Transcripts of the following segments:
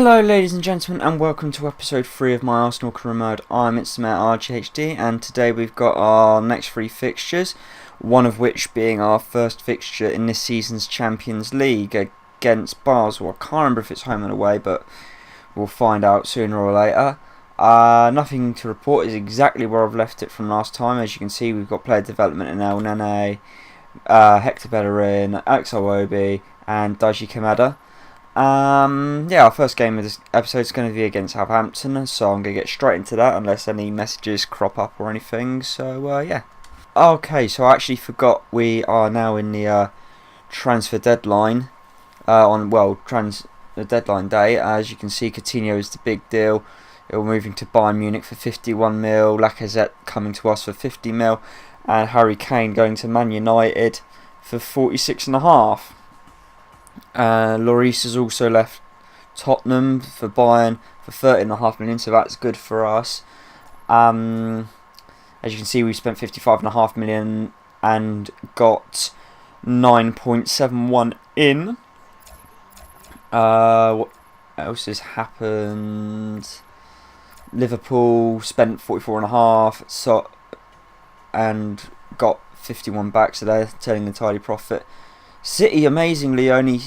Hello ladies and gentlemen, and welcome to episode 3 of my Arsenal career mode. I'm instalment RGHD, and today we've got our next 3 fixtures, one of which being our first fixture in this season's Champions League against Basel. I can't remember if it's home and away, but we'll find out sooner or later. Nothing to report, is exactly where I've left it from last time. As you can see, we've got player development in El Nene, Hector Bellerin, Alex Iwobi and Daiji Kamada. Our first game of this episode is going to be against Southampton, so I'm going to get straight into that unless any messages crop up or anything. So yeah. Okay, so I actually forgot we are now in the transfer deadline. The deadline day. As you can see, Coutinho is the big deal. We're moving to Bayern Munich for 51 mil. Lacazette coming to us for 50 mil, and Harry Kane going to Man United for 46.5. Lloris has also left Tottenham for Bayern for 30.5 million, so that's good for us. As you can see, we spent 55.5 million and got 9.71 in. What else has happened? Liverpool spent 44.5 and got 51 back, so they're turning a tidy profit. City amazingly only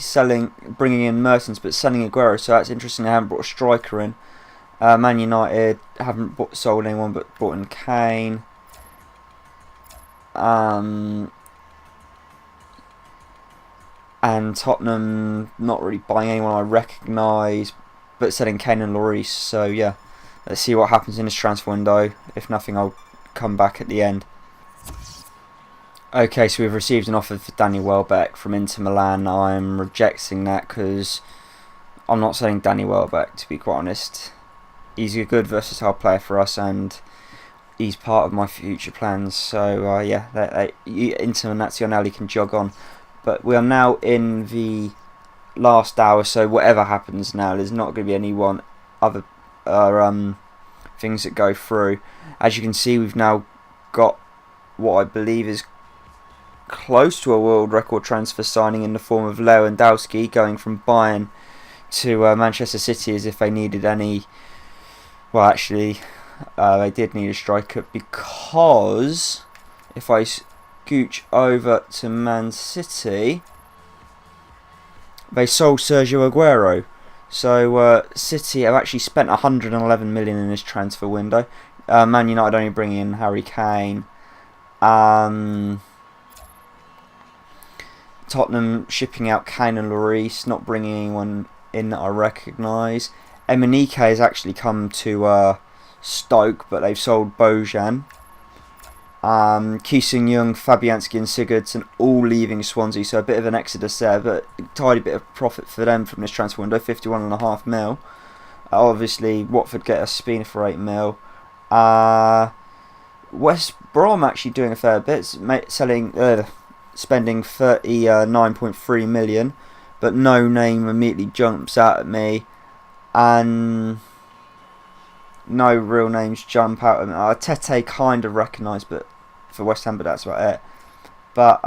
bringing in Mertens but selling Aguero, so that's interesting. They haven't brought a striker in. Man United haven't sold anyone but brought in Kane. And Tottenham not really buying anyone I recognise, but selling Kane and Lloris. So yeah, let's see what happens in this transfer window. If nothing, I'll come back at the end. Okay, so we've received an offer for Danny Welbeck from Inter Milan. I'm rejecting that because I'm not selling Danny Welbeck, to be quite honest. He's a good versatile player for us and he's part of my future plans. So yeah, Inter Nazionale can jog on. But we are now in the last hour, so whatever happens now, there's not going to be any other things that go through. As you can see, we've now got what I believe is close to a world record transfer signing in the form of Lewandowski going from Bayern to Manchester City, as if they needed any. Well, actually, they did need a striker, because if I scooch over to Man City, they sold Sergio Aguero. So City have actually spent 111 million in this transfer window. Man United only bringing in Harry Kane. Tottenham shipping out Kane and Lloris, not bringing anyone in that I recognise. Emenike has actually come to Stoke, but they've sold Bojan. Ki-Sung-Young, Fabianski and Sigurdsson all leaving Swansea, so a bit of an exodus there, but a tidy bit of profit for them from this transfer window, 51.5 mil. Obviously, Watford get a Spina for 8 mil. West Brom actually doing a fair bit, spending 39.3 million, but no name immediately jumps out at me, and no real names jump out at me. Tete kind of recognised, but for West Ham, but that's about it. But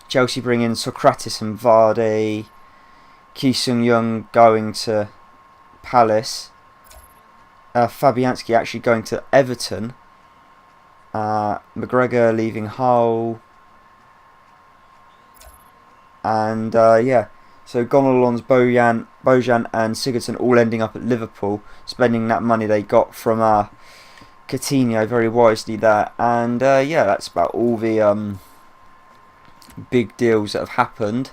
Chelsea bring in Socrates and Vardy. Ki-Sung-Young going to Palace. Fabianski actually going to Everton. McGregor leaving Hull. And yeah, so Gonalons, Bojan and Sigurdsson all ending up at Liverpool, spending that money they got from Coutinho very wisely there. And yeah, that's about all the big deals that have happened.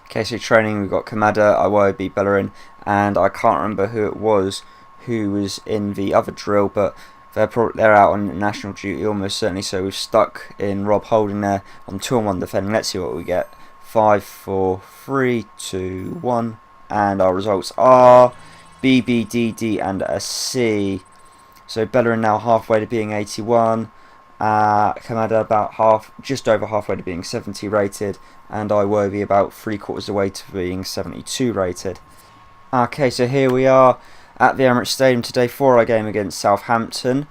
Okay, so training, we've got Kamada, Iwobi, Bellerin, and I can't remember who it was who was in the other drill, but they're out on national duty almost certainly, so we've stuck in Rob Holding there on 2-on-1 defending. Let's see what we get. 5, 4, 3, 2, 1, and our results are B, B, D, D, and a C. So Bellerin now halfway to being 81, Kamada about just over halfway to being 70 rated, and Iwobi about 3/4 of the way to being 72 rated. Okay, so here we are at the Emirates Stadium today for our game against Southampton.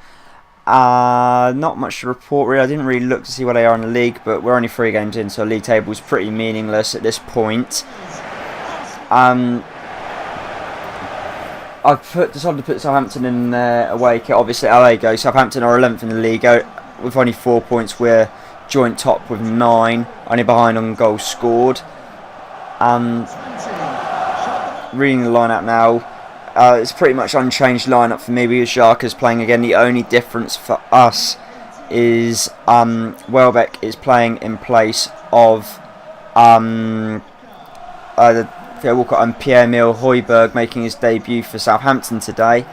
Not much to report really. I didn't really look to see where they are in the league, but we're only 3 games in, so league table is pretty meaningless at this point. decided to put Southampton in their away kit. Obviously, there you go. Southampton are 11th in the league with only 4 points. We're joint top with 9, only behind on goals scored. Reading the lineup now, it's pretty much unchanged lineup for me. With Xhaka's playing again. The only difference for us is Welbeck is playing in place of Theo Walcott and Pierre-Emile Højbjerg making his debut for Southampton today.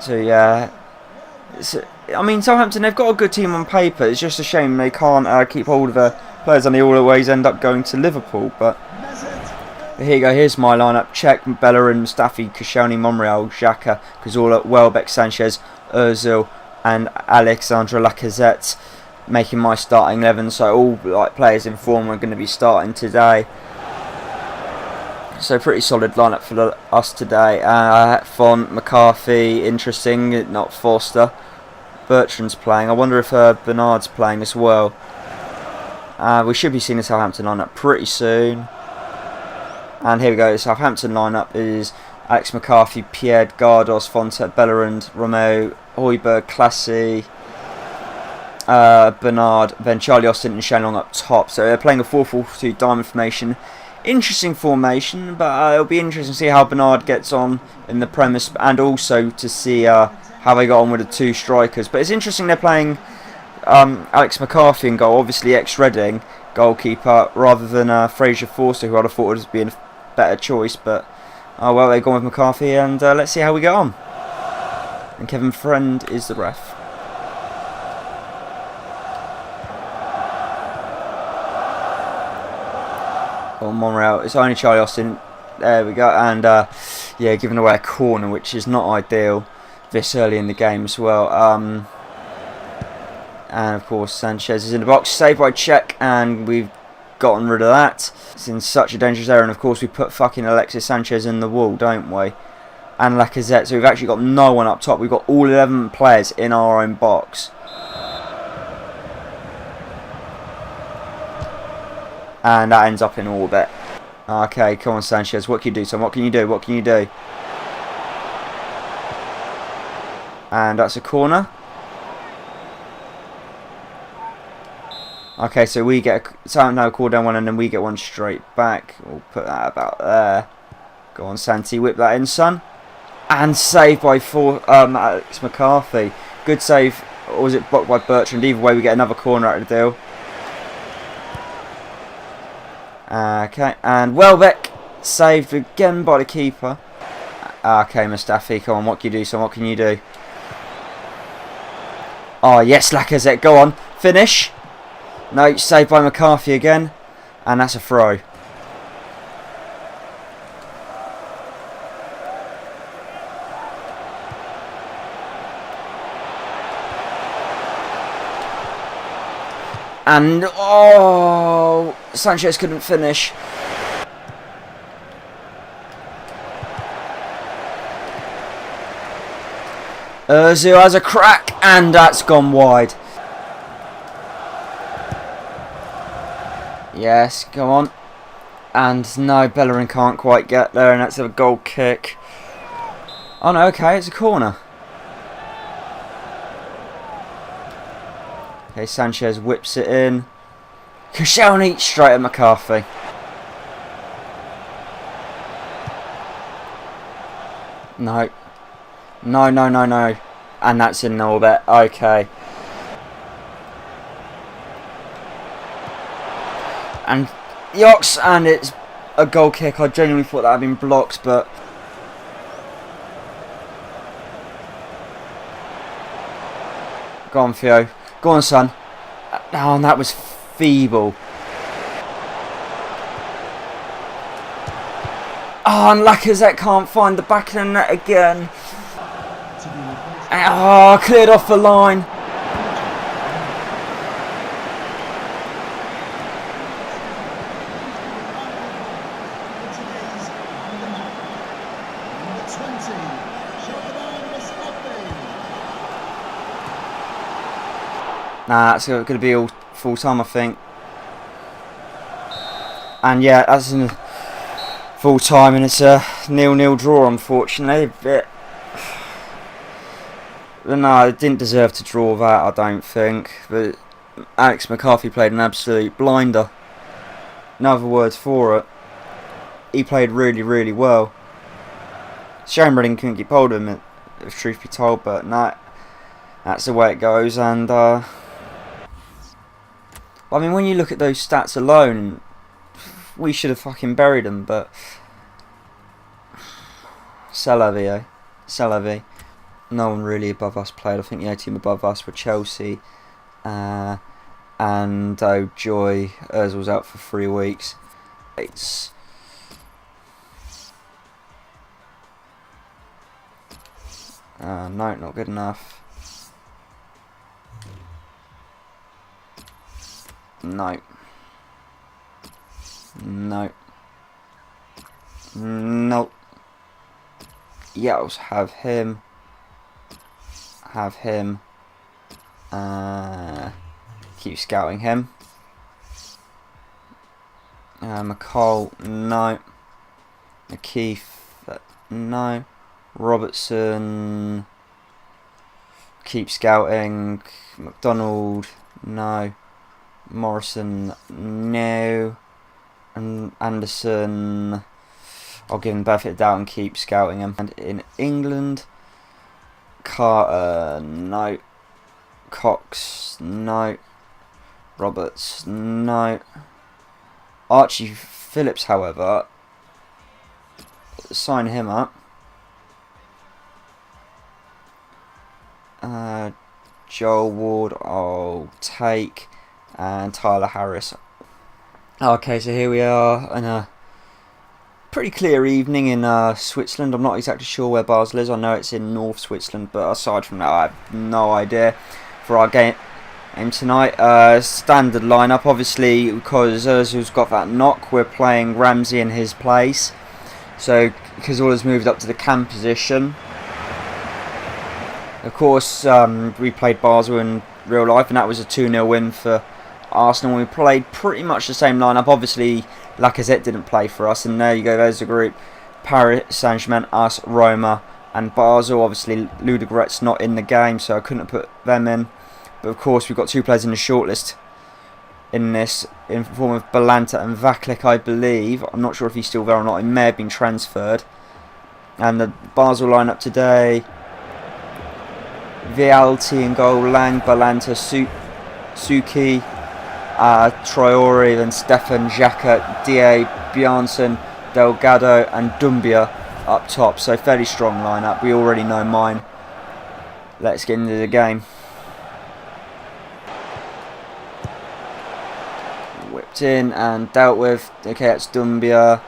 So yeah, I mean Southampton, they've got a good team on paper. It's just a shame they can't keep hold of their players and they always end up going to Liverpool. But here you go, here's my lineup. Cech, Bellerin, Mustafi, Koscielny, Monreal, Xhaka, Cazorla, Welbeck, Sanchez, Ozil and Alexandre Lacazette making my starting 11. So all players in form are going to be starting today. So pretty solid lineup for us today. Font, McCarthy, interesting, not Forster. Bertrand's playing. I wonder if Bernard's playing as well. We should be seeing the Southampton lineup pretty soon. And here we go. The Southampton lineup is Alex McCarthy, Pierre, Gardos, Fonte, Bellerin, Romeo, Højbjerg, Classy, Bernard, then Charlie Austin and Shane Long up top. So they're playing a 4-4-2 diamond formation. Interesting formation, but it'll be interesting to see how Bernard gets on in the premise, and also to see how they got on with the 2 strikers. But it's interesting they're playing Alex McCarthy in goal, obviously ex-Reading goalkeeper, rather than Fraser Forster, who I'd have thought would have been a better choice. But well, they've gone with McCarthy, and let's see how we get on. And Kevin Friend is the ref. Monreal, it's only Charlie Austin. There we go, and yeah, giving away a corner, which is not ideal this early in the game as well. And of course Sanchez is in the box, saved by Cech, and we've gotten rid of that. It's in such a dangerous area, and of course we put fucking Alexis Sanchez in the wall, don't we? And Lacazette, so we've actually got no one up top. We've got all 11 players in our own box. And that ends up in orbit. Okay, come on Sanchez, what can you do, son? What can you do? What can you do? And that's a corner. Okay, so we get a call down one and then we get one straight back. We'll put that about there. Go on Santi, whip that in, son. And saved by Alex McCarthy. Good save, or was it blocked by Bertrand? Either way we get another corner out of the deal. Okay, and Welbeck saved again by the keeper. Okay, Mustafi, come on, what can you do, son? What can you do? Oh, yes, Lacazette, go on, finish. No, saved by McCarthy again, and that's a throw. And, oh, Sanchez couldn't finish. Ozil has a crack, and that's gone wide. Yes, go on. And no, Bellerin can't quite get there, and that's a goal kick. Oh no, okay, it's a corner. Okay, Sanchez whips it in. Koscielny straight at McCarthy. No. No, no, no, no. And that's in orbit. Okay. And Yox, and it's a goal kick. I genuinely thought that had been blocked, but go on, Theo. Go on, son. Oh, and that was feeble. Oh, and Lacazette can't find the back of the net again. Oh, cleared off the line. Nah, it's going to be all full time, I think. And yeah, that's in the full time, and it's a 0-0 draw, unfortunately. But no, it didn't deserve to draw that, I don't think. But Alex McCarthy played an absolute blinder. No other words for it. He played really, really well. Shame Reading couldn't keep hold of him, if truth be told, but no, that's the way it goes. And I mean, when you look at those stats alone, we should have fucking buried them, but c'est la vie, eh? C'est la vie. No one really above us played. I think the only team above us were Chelsea, and oh joy, Ozil's out for 3 weeks. It's no, not good enough. No. No. No. Yeah, I'll have him. Have him. Keep scouting him. McCall, no. McKeith, no. Robertson, keep scouting. McDonald, no. Morrison, no. And Anderson, I'll give him benefit of the doubt and keep scouting him. And in England, Carter, no. Cox, no. Roberts, no. Archie Phillips, however, sign him up. Joel Ward, I'll take, and Tyler Harris. Okay, so here we are in a pretty clear evening in Switzerland. I'm not exactly sure where Basel is. I know it's in North Switzerland, but aside from that, I have no idea. For our game tonight, standard lineup, obviously, because Ozil's got that knock. We're playing Ramsey in his place, so Cazorla's moved up to the cam position. Of course, we played Basel in real life, and that was a 2-0 win for Arsenal. We played pretty much the same lineup. Obviously, Lacazette didn't play for us, and there you go. There's the group: Paris Saint-Germain, us, Roma, and Basel. Obviously, Ludogorets not in the game, so I couldn't put them in. But of course, we've got 2 players in the shortlist in this, in form of Balanta and Vaklik, I believe. I'm not sure if he's still there or not. He may have been transferred. And the Basel lineup today: Vialti in goal, Lang, Balanta, Suki, Traore, then Stefan, Xhaka, Die, Bjarnsen, Delgado, and Dumbia up top. So fairly strong lineup. We already know mine. Let's get into the game. Whipped in and dealt with. Okay, that's Dumbia.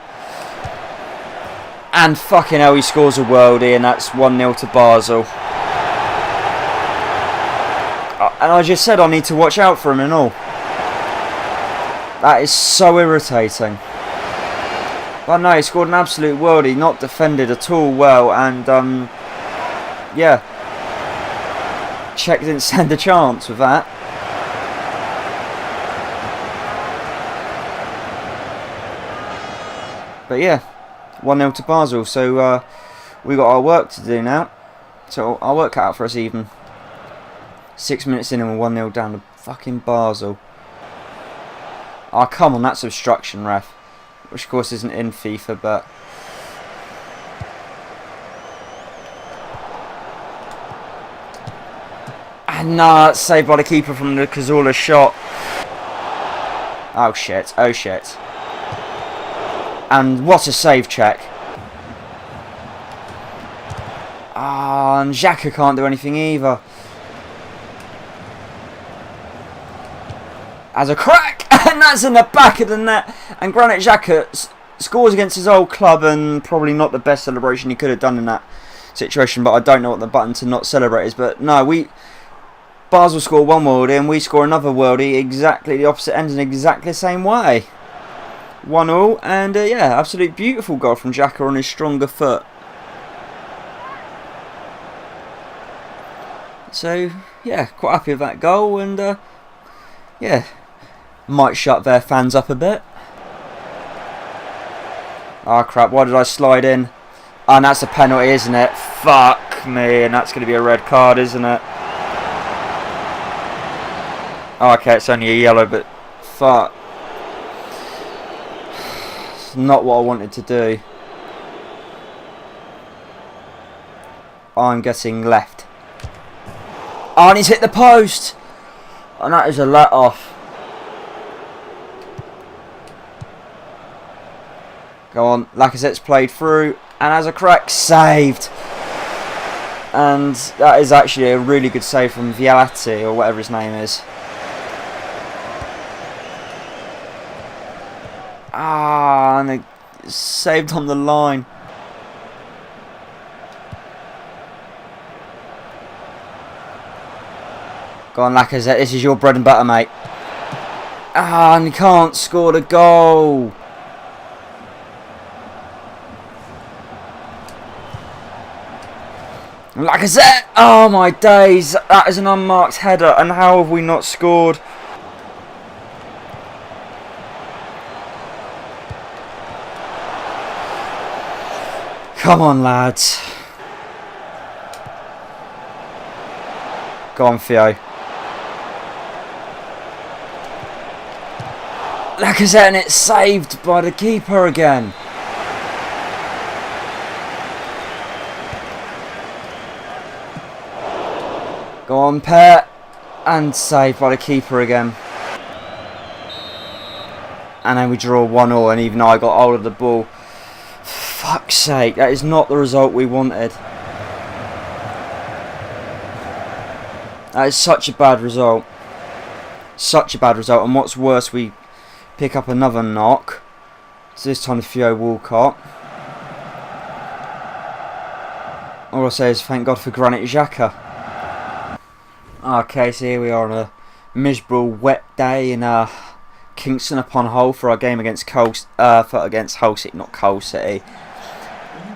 And fucking hell, he scores a worldie, and that's 1-0 to Basel. And I just said I need to watch out for him and all. That is so irritating. But no, he scored an absolute worldie, not defended at all well, and yeah. Czech didn't stand a chance with that. But yeah, 1-0 to Basel, so we got our work to do now. So our work cut out for us even. 6 minutes in and we're 1-0 down to fucking Basel. Oh, come on, that's obstruction, ref. Which, of course, isn't in FIFA, but... And nah, it's saved by the keeper from the Cazorla shot. Oh, shit. Oh, shit. And what a save check. Ah, and Xhaka can't do anything either. As a crack, and that's in the back of the net. And Granit Xhaka scores against his old club, and probably not the best celebration he could have done in that situation. But I don't know what the button to not celebrate is. But no, Basel score one worldie, and we score another worldie, exactly the opposite ends in exactly the same way. 1-1, and yeah, absolute beautiful goal from Xhaka on his stronger foot. So yeah, quite happy with that goal, and yeah. Might shut their fans up a bit. Oh crap, why did I slide in? Oh, and that's a penalty, isn't it? Fuck me, and that's going to be a red card, isn't it? Oh, okay, it's only a yellow, but fuck. It's not what I wanted to do. I'm getting left. Oh, and he's hit the post! And that is a let off. Go on, Lacazette's played through and has a crack, saved. And that is actually a really good save from Vialati, or whatever his name is. Ah, and it saved on the line. Go on, Lacazette, this is your bread and butter, mate. Ah, and he can't score the goal. Lacazette! Oh my days, that is an unmarked header, and how have we not scored? Come on, lads. Go on, Theo. Lacazette, and it's saved by the keeper again. Go on, Pet. And saved by the keeper again. And then we draw 1-1, and even though I got hold of the ball. Fuck's sake, that is not the result we wanted. That is such a bad result. Such a bad result, and what's worse, we pick up another knock. So this time to Theo Walcott. All I'll say is thank God for Granit Xhaka. Okay, so here we are on a miserable wet day in Kingston upon Hull for our game against Hull City, not Hull City.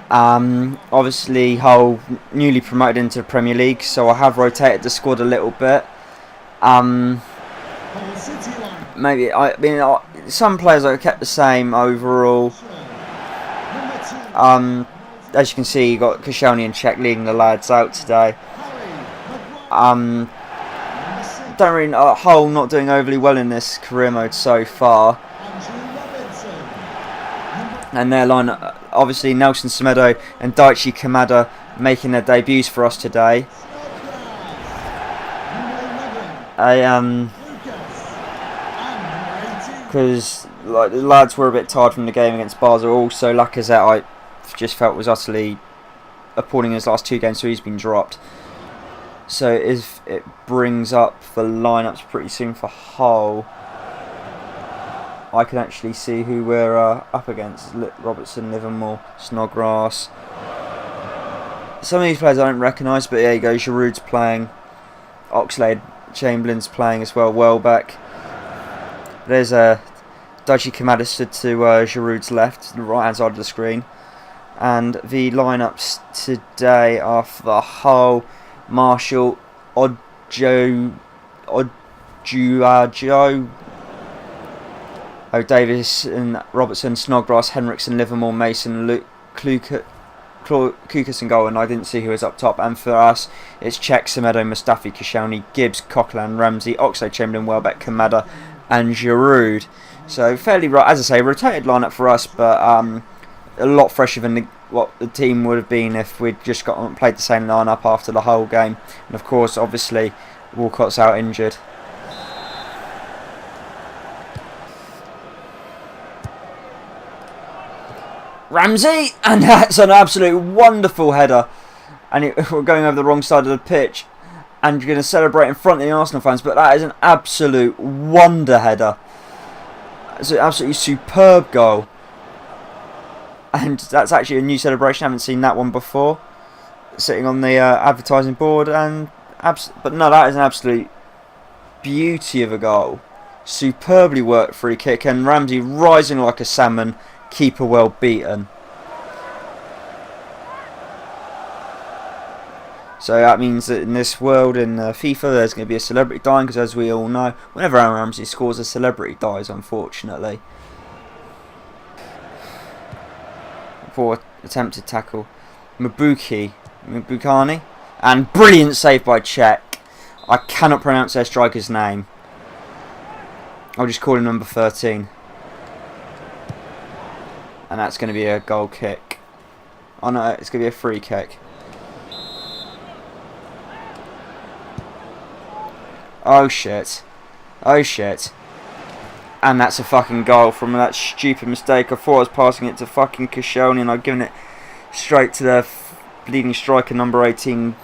Obviously Hull newly promoted into the Premier League, so I have rotated the squad a little bit. Maybe some players I kept the same overall. As you can see, you got Koscielny and Cech leading the lads out today. Don't really Hull not doing overly well in this career mode so far. And their line, obviously Nelson Semedo and Daichi Kamada making their debuts for us today. Because like the lads were a bit tired from the game against Basel. Also, Lacazette, I just felt was utterly appalling in his last 2 games, so he's been dropped. So if it brings up the lineups pretty soon for Hull, I can actually see who we're up against. Robertson, Livermore, Snodgrass. Some of these players I don't recognise, but there you go. Giroud's playing. Oxlade-Chamberlain's playing as well. Welbeck. There's Daichi Kamada stood to Giroud's left, the right hand side of the screen. And the lineups today are for the Hull: Marshall, Oduajo, Davis and Robertson, Snodgrass, Henriksen, Livermore, Mason, Kukas and goal, and I didn't see who was up top. And for us, it's Cech, Semedo, Mustafi, Koscielny, Gibbs, Coquelin, Ramsey, Oxlade-Chamberlain, Welbeck, Kamada and Giroud. So fairly, as I say, rotated lineup for us, but a lot fresher than what the team would have been if we'd just played the same lineup after the whole game. And of course, obviously, Walcott's out injured. Ramsey, and that's an absolute wonderful header. And we're going over the wrong side of the pitch, and you're going to celebrate in front of the Arsenal fans, but that is an absolute wonder header. It's an absolutely superb goal. And that's actually a new celebration. I haven't seen that one before. Sitting on the advertising board, but no, that is an absolute beauty of a goal. Superbly worked free kick, and Ramsey rising like a salmon, keeper well beaten. So that means that in this world, in FIFA, there's going to be a celebrity dying, because as we all know, whenever Aaron Ramsey scores, a celebrity dies, unfortunately. Poor attempted tackle. Mabukani. And brilliant save by Czech. I cannot pronounce their striker's name. I'll just call him number 13. And that's going to be a goal kick. Oh no, it's going to be a free kick. Oh shit. Oh shit. And that's a fucking goal from that stupid mistake. I thought I was passing it to fucking Koscielny and I'd given it straight to the leading striker, number 18,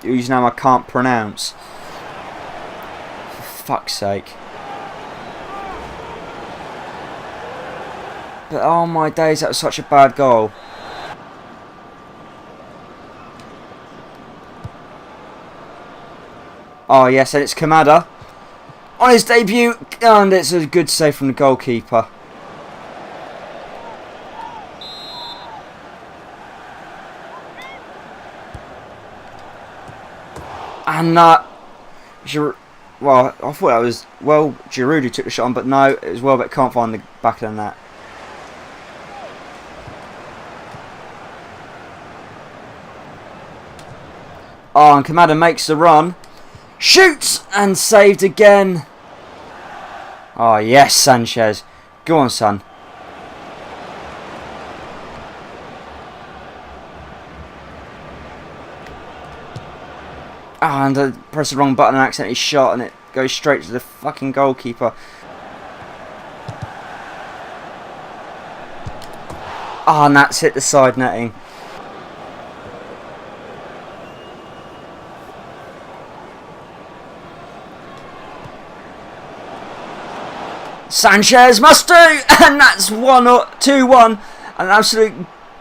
whose name I can't pronounce. For fuck's sake. But oh my days, that was such a bad goal. Oh yes, and it's Kamada on his debut, and it's a good save from the goalkeeper. And well, I thought that was, well, Giroud who took the shot on, but no, it was Welbeck, can't find the back of the net. Oh, and Kamada makes the run. Shoots! And saved again. Oh, yes, Sanchez. Go on, son. Ah, and I pressed the wrong button and accidentally shot, and it goes straight to the fucking goalkeeper. Ah, and that's hit the side netting. Sanchez must do, and that's 2-1. An absolute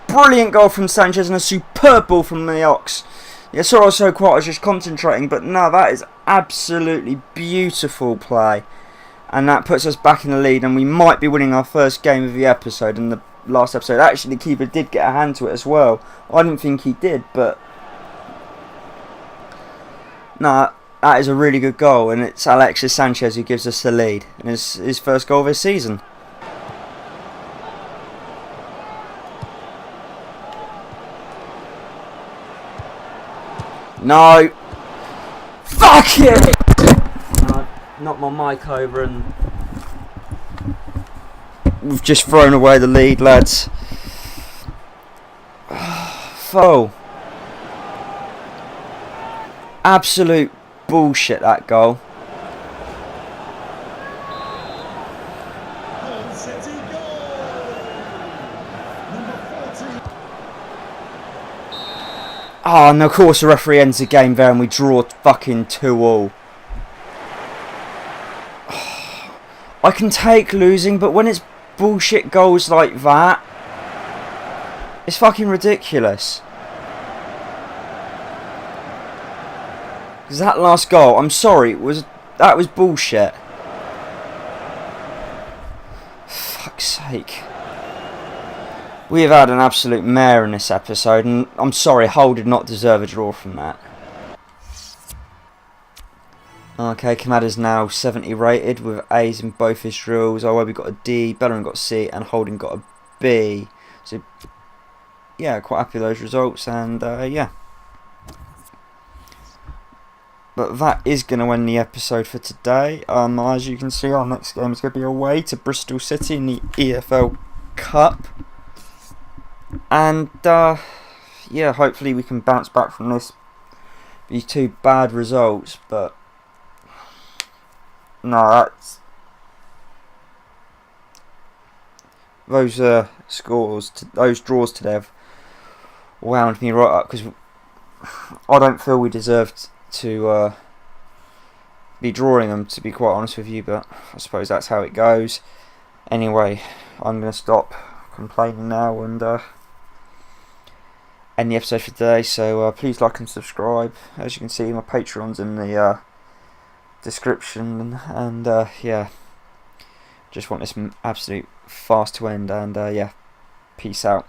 brilliant goal from Sanchez and a superb ball from the Ox. Yeah, sorry I was so quiet, I was just concentrating, but no, that is absolutely beautiful play. And that puts us back in the lead, and we might be winning our first game of the episode. In the last episode, actually the keeper did get a hand to it as well. I didn't think he did, but no, that is a really good goal, and it's Alexis Sanchez who gives us the lead, and it's his first goal this season. No! Fuck it! Knocked my mic over and we've just thrown away the lead, lads. Foul. Absolute bullshit, that goal. Oh, and of course the referee ends the game there and we draw fucking 2-2. I can take losing, but when it's bullshit goals like that, it's fucking ridiculous. Because that last goal, I'm sorry, that was bullshit. Fuck's sake. We have had an absolute mare in this episode, and I'm sorry, Hull did not deserve a draw from that. Okay, Kamada's now 70 rated with A's in both his drills. Iwobi got a D, Bellerin got a C, and Holding got a B. So, yeah, quite happy with those results, and yeah. But that is going to end the episode for today. As you can see, our next game is going to be away to Bristol City in the EFL Cup. And, yeah, hopefully we can bounce back from these two bad results, but no, those those draws today have wound me right up, because I don't feel we deserved to be drawing them, to be quite honest with you, but I suppose that's how it goes. Anyway, I'm going to stop complaining now and end the episode for today. So please like and subscribe. As you can see, my Patreon's in the description, and yeah, just want this absolute fast to end, and yeah, peace out.